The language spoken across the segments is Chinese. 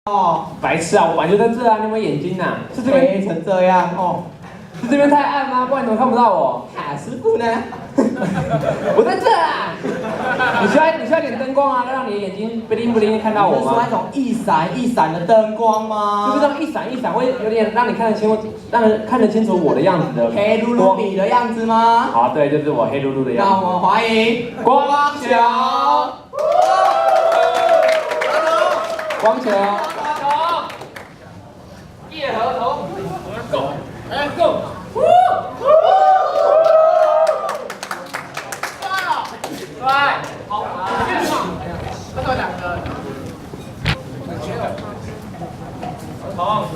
哦，白痴啊！我本来就在这啊，你有没有眼睛呐？是这边黑成这样哦。是这边太暗吗？不然你怎么看不到我？卡师傅呢？我在这啊！你需要点灯光啊，让你的眼睛不灵不灵看到我吗？是那种一闪一闪的灯光吗？就是这样一闪一闪，会有点让你看得清楚，让人看得清楚我的样子的。黑噜噜比的样子吗？好，对，就是我黑噜噜的样子。让我们欢迎光球。光球，叶合同，Go，来 Go，对，好，这个两个，好。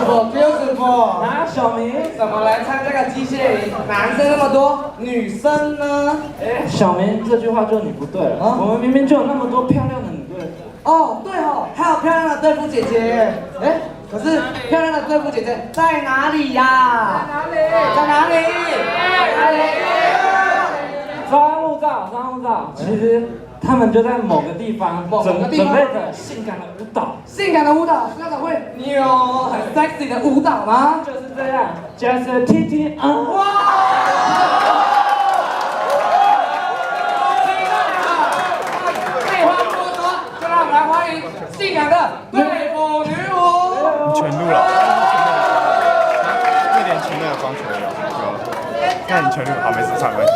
beautiful。啊，小明，怎么来参加个机械营？男生那么多，女生呢？哎，小明，这句话就你不对了。啊我们明明就有那么多漂亮的女队。哦，对哦，还有漂亮的队服姐姐。哎，可是漂亮的队服姐姐在哪里呀？在哪里？商务照，商务照，其实他们就在某个地方某个地方准备着性感的舞蹈，性感的舞蹈，校长会，你有很 sexy 的舞蹈吗？就是这样，just a TT on。哇！废话不多说，就让我们来欢迎性感的队服女舞。全录了，那点全录的光全录，那你全录好没事，唱关系。